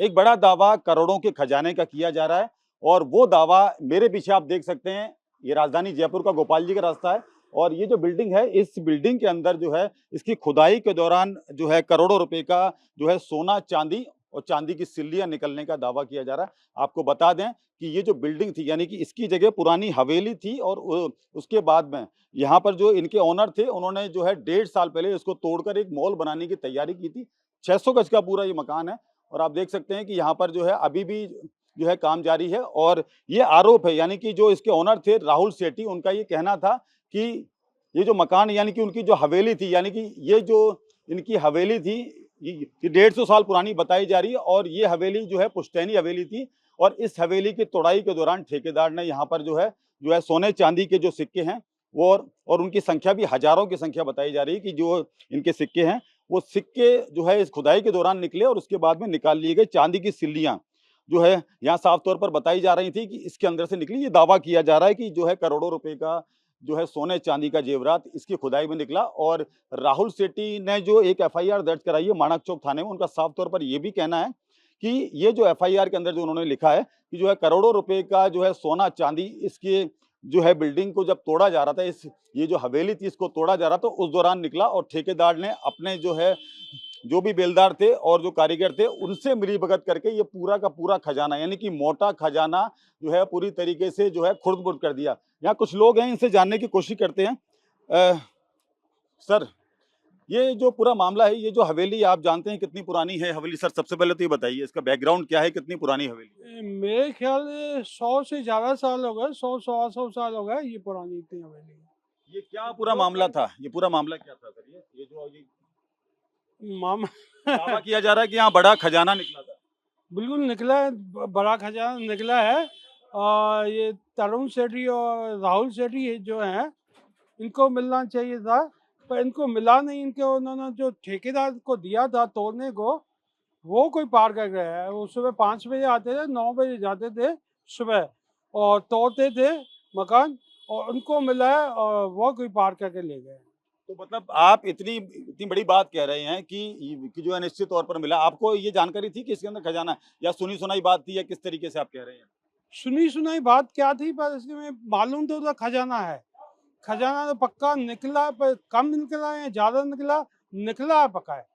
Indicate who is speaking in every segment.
Speaker 1: एक बड़ा दावा करोड़ों के खजाने का किया जा रहा है और वो दावा मेरे पीछे आप देख सकते हैं, ये राजधानी जयपुर का गोपाल जी का रास्ता है और ये जो बिल्डिंग है, इस बिल्डिंग के अंदर जो है इसकी खुदाई के दौरान जो है करोड़ों रुपए का जो है सोना, चांदी और चांदी की सिल्लियां निकलने का दावा किया जा रहा है। आपको बता दें कि ये जो बिल्डिंग थी यानी कि इसकी जगह पुरानी हवेली थी और उसके बाद में यहाँ पर जो इनके ओनर थे उन्होंने जो है 1.5 साल पहले इसको तोड़कर एक मॉल बनाने की तैयारी की थी। 600 गज का पूरा ये मकान है और आप देख सकते हैं कि यहाँ पर जो है अभी भी जो है काम जारी है और ये आरोप है यानी कि जो इसके ओनर थे राहुल सेठी, उनका ये कहना था कि ये जो मकान यानी कि उनकी जो हवेली थी यानी कि ये जो इनकी हवेली थी ये 150 साल पुरानी बताई जा रही है और ये हवेली जो है पुश्तैनी हवेली थी और इस हवेली की तोड़ाई के दौरान ठेकेदार ने यहाँ पर जो है सोने चांदी के जो सिक्के हैं वो और उनकी संख्या भी हजारों की संख्या बताई जा रही है कि जो इनके सिक्के हैं वो सिक्के जो है इस खुदाई के दौरान निकले और उसके बाद में निकाल लिए गए। चांदी की सिल्लियां जो है यहाँ साफ तौर पर बताई जा रही थी कि इसके अंदर से निकली। ये दावा किया जा रहा है कि जो है करोड़ों रुपए का जो है सोने चांदी का जेवरात इसकी खुदाई में निकला और राहुल सेठी ने जो एक एफआईआर दर्ज कराई है माणक चौक थाने में, उनका साफ तौर पर यह भी कहना है कि ये जो एफआईआर के अंदर जो उन्होंने लिखा है कि जो है करोड़ों रुपए का जो है सोना चांदी इसके जो है बिल्डिंग को जब तोड़ा जा रहा था, इस ये जो हवेली थी इसको तोड़ा जा रहा था, उस दौरान निकला और ठेकेदार ने अपने जो है जो भी बेलदार थे और जो कारीगर थे उनसे मिलीभगत करके ये पूरा का पूरा खजाना यानी कि मोटा खजाना जो है पूरी तरीके से जो है खुर्द-बुर्द कर दिया। यहाँ कुछ लोग हैं, इनसे जानने की कोशिश करते हैं। सर, ये जो पूरा मामला है, ये जो हवेली आप जानते हैं कितनी पुरानी है हवेली? सर सबसे पहले तो ये बताइए इसका बैकग्राउंड क्या है, कितनी पुरानी हवेली?
Speaker 2: मेरे ख्याल 100 से ज़्यादा साल हो गए, 100 सवा 100 साल हो गए ये पुरानी इतनी हवेली है।
Speaker 1: ये क्या पूरा मामला था? ये पूरा मामला क्या था सर? ये जो ये
Speaker 2: माम
Speaker 1: दावा किया जा रहा है कि यहाँ बड़ा खजाना निकला था।
Speaker 2: बिल्कुल निकला है, बड़ा खजाना निकला है। ये तरुण सेठी और राहुल सेठी जो हैं, इनको मिलना चाहिए था, पर इनको मिला नहीं। इनके उन्होंने जो ठेकेदार को दिया था तोड़ने को, वो कोई पार कर गया है। वो सुबह 5 बजे आते थे, 9 बजे जाते थे सुबह और तोड़ते थे मकान और उनको मिला है और वो कोई पार करके ले गए।
Speaker 1: तो मतलब आप इतनी इतनी बड़ी बात कह रहे हैं कि जो है निश्चित तौर पर मिला। आपको ये जानकारी थी कि इसके अंदर खजाना है या सुनी-सुनाई बात थी या किस तरीके से आप कह रहे हैं?
Speaker 2: सुनी सुनाई बात क्या थी, पर इसमें मालूम तो था खजाना है। खजाना तो पक्का निकला, पर कम निकला या ज़्यादा निकला, निकला है पक्का है।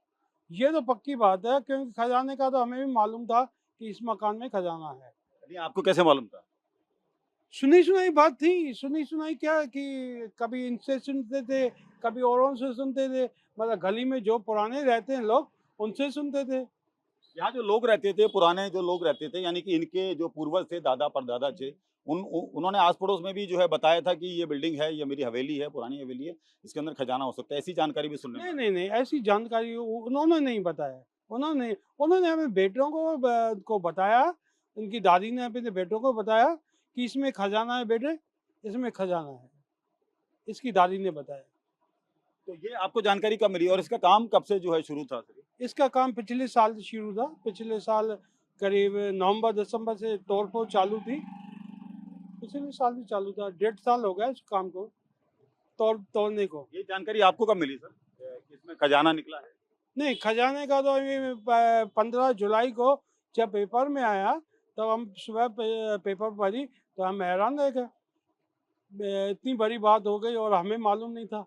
Speaker 2: ये तो पक्की बात है, क्योंकि खजाने का तो हमें भी मालूम था कि इस मकान में खजाना है।
Speaker 1: नहीं, आपको कैसे मालूम था?
Speaker 2: सुनी सुनाई बात थी। सुनी सुनाई क्या कि कभी इनसे सुनते थे, कभी औरों से सुनते थे। मतलब गली में जो पुराने रहते हैं लोग, उनसे सुनते थे।
Speaker 1: यहाँ जो लोग रहते थे, पुराने जो लोग रहते थे, यानी कि इनके जो पूर्वज थे, दादा-परदादा थे, उन्होंने आस-पड़ोस में भी जो है बताया था कि ये बिल्डिंग है, ये मेरी हवेली है, पुरानी हवेली है, इसके अंदर खजाना हो सकता है। ऐसी जानकारी भी सुनने में
Speaker 2: नहीं,
Speaker 1: आई।
Speaker 2: नहीं, नहीं, ऐसी जानकारी उन्होंने नहीं बताया। उन्होंने उन्होंने हमें बेटों को बताया, उनकी दादी ने अपने बेटों को बताया कि इसमें खजाना है बेटे, इसमें खजाना है। इसकी दादी ने बताया।
Speaker 1: तो ये आपको जानकारी कब मिली और इसका काम कब से जो है शुरू था?
Speaker 2: इसका काम पिछले साल से शुरू था। पिछले साल करीब नवंबर-दिसंबर से तोड़-फोड़ चालू थी। पिछले साल से चालू था, 1.5 साल हो गया इस काम को, तोड़ने को।
Speaker 1: ये जानकारी आपको कब मिली सर कि इसमें खजाना निकला है?
Speaker 2: नहीं, खजाने का तो ये 15 जुलाई को जब पेपर में आया, तब हम सुबह पेपर पढ़ी तो हम हैरान रह गए। इतनी बड़ी बात हो गई और हमें मालूम नहीं था।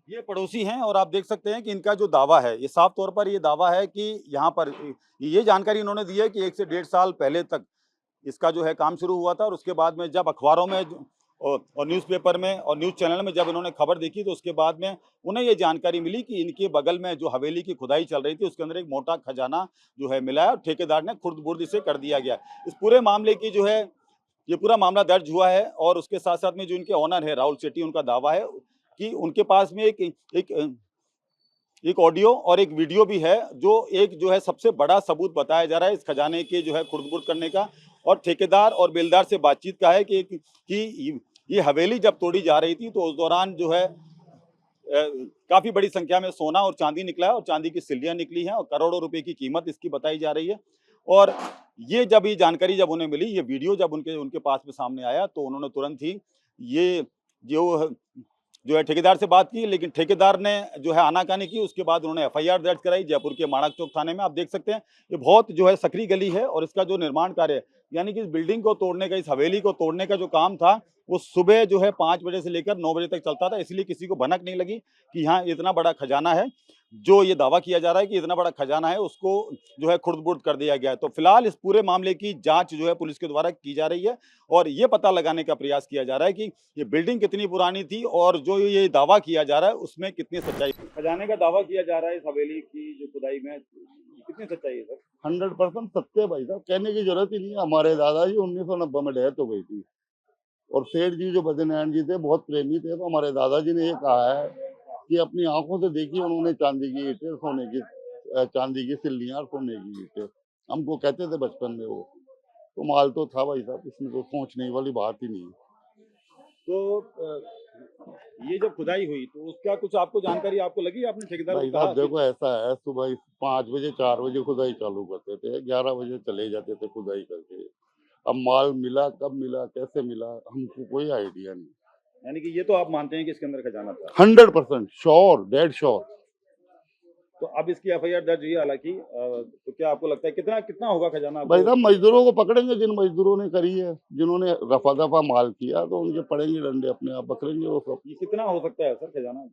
Speaker 1: ये पड़ोसी हैं और आप देख सकते हैं कि इनका जो दावा है, ये साफ तौर पर ये दावा है कि यहाँ पर ये जानकारी इन्होंने दी है कि 1 से 1.5 साल पहले तक इसका जो है काम शुरू हुआ था और उसके बाद में जब अखबारों में और न्यूज़पेपर में और न्यूज़ चैनल में जब इन्होंने खबर देखी तो उसके बाद में उन्हें ये जानकारी मिली कि इनके बगल में जो हवेली की खुदाई चल रही थी उसके अंदर एक मोटा खजाना जो है मिला है और ठेकेदार ने खुर्द-बुर्द इसे कर दिया गया। इस पूरे मामले की जो है ये पूरा मामला दर्ज हुआ है और उसके साथ-साथ में जो इनके ओनर है राहुल शेट्टी, उनका दावा है कि उनके पास में एक एक ऑडियो और एक वीडियो भी है जो एक जो है सबसे बड़ा सबूत बताया जा रहा है इस खजाने के जो है खुर्द-बुर्द करने का और ठेकेदार और बेलदार से बातचीत का है कि ये हवेली जब तोड़ी जा रही थी तो उस दौरान जो है काफ़ी बड़ी संख्या में सोना और चांदी निकला है और चांदी की सिल्लियाँ निकली हैं और करोड़ों रुपए की कीमत इसकी बताई जा रही है। और ये जानकारी जब उन्हें मिली, ये वीडियो जब उनके उनके पास में सामने आया तो उन्होंने तुरंत ही ये जो जो है ठेकेदार से बात की, लेकिन ठेकेदार ने जो है आनाकानी की। उसके बाद उन्होंने एफआईआर दर्ज कराई जयपुर के माणक चौक थाने में। आप देख सकते हैं ये बहुत जो है सकरी गली है और इसका जो निर्माण कार्य है, यानी कि इस बिल्डिंग को तोड़ने का, इस हवेली को तोड़ने का जो काम था, वो सुबह जो है 5 बजे से लेकर 9 बजे तक चलता था। इसलिए किसी को भनक नहीं लगी कि यहाँ इतना बड़ा खजाना है। जो ये दावा किया जा रहा है कि इतना बड़ा खजाना है, उसको जो है खुर्द-बुर्द कर दिया गया है। तो फिलहाल इस पूरे मामले की जांच जो है पुलिस के द्वारा की जा रही है और ये पता लगाने का प्रयास किया जा रहा है कि ये बिल्डिंग कितनी पुरानी थी और जो ये दावा किया जा रहा है उसमें कितनी सच्चाई। खजाने का दावा किया जा रहा है इस हवेली की जो खुदाई में, कितनी सच्चाई है सर?
Speaker 3: 100% सत्य है भाई साहब, कहने की जरूरत ही नहीं है। हमारे दादाजी 1990 में डेथ हो गई थी और सेठ जी जो बद्रीनारायण जी थे बहुत प्रेमी थे, तो हमारे दादाजी ने ये कहा है कि अपनी आंखों से देखी उन्होंने चांदी की ईंटें, सोने की चांदी की सिल्लियां और सोने की ईंटें हमको कहते थे बचपन में। वो तो माल तो था भाई साहब, इसमें तो सोचने वाली बात ही नहीं है।
Speaker 1: तो ये जब खुदाई हुई तो उसका कुछ आपको जानकारी आपको लगी? आपने ठेकेदार
Speaker 3: भाई
Speaker 1: को कहा
Speaker 3: साहब देखो ऐसा है, सुबह 5 बजे 4 बजे खुदाई चालू करते थे, 11 बजे चले जाते थे खुदाई करके। अब माल मिला, कब मिला, कैसे मिला, हमको कोई आइडिया नहीं।
Speaker 1: यानी कि ये तो आप मानते हैं कि इसके अंदर खजाना था?
Speaker 3: 100% श्योर, डेड श्योर।
Speaker 1: तो अब इसकी एफआईआर दर्ज हुई है हालांकि, तो क्या आपको लगता है कितना कितना होगा खजाना
Speaker 3: भाई
Speaker 1: आपको?
Speaker 3: साहब मजदूरों को पकड़ेंगे, जिन मजदूरों ने करी है, जिन्होंने रफा दफा माल किया, तो उनके पड़ेंगे डंडे, अपने आप पकड़ेंगे वो सब।
Speaker 1: ये कितना हो सकता है सर खजाना?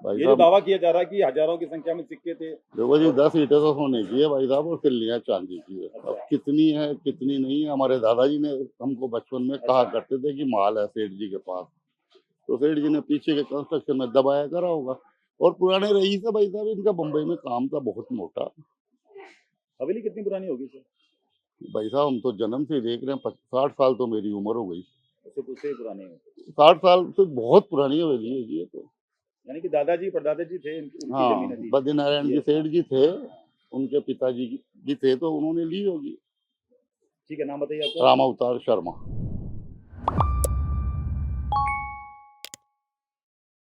Speaker 3: भाई
Speaker 1: ये जो
Speaker 3: साहब
Speaker 1: दावा किया जा रहा है कि हजारों की संख्या में सिक्के थे।
Speaker 3: देखो जी, 10 ईंटें तो सोने की है भाई साहब और सिल्लियां चांदी की है। अब कितनी है कितनी नहीं है, हमारे दादाजी ने हमको बचपन में कहा करते थे कि माल है सेठ जी के पास, तो सेठ जी ने पीछे के कंस्ट्रक्शन में दबाया करा होगा। और पुराने रईस है भाई साहब, इनका बम्बई में काम था बहुत मोटा।
Speaker 1: हवेली कितनी पुरानी होगी सर?
Speaker 3: भाई साहब हम तो जन्म से देख रहे हैं, 60 साल तो मेरी उम्र हो गई।
Speaker 1: उससे ही पुरानी है?
Speaker 3: 60 साल तो बहुत पुरानी हवेली है जी ये तो।
Speaker 1: यानी कि दादाजी परदादाजी थे, उनकी
Speaker 3: हाँ,
Speaker 1: जमीन थी।
Speaker 3: बद्रीनारायण जी सेठ जी थे, उनके पिताजी जी थे, तो उन्होंने ली होगी।
Speaker 1: ठीक है, नाम बताइए आपका।
Speaker 3: राम अवतार शर्मा।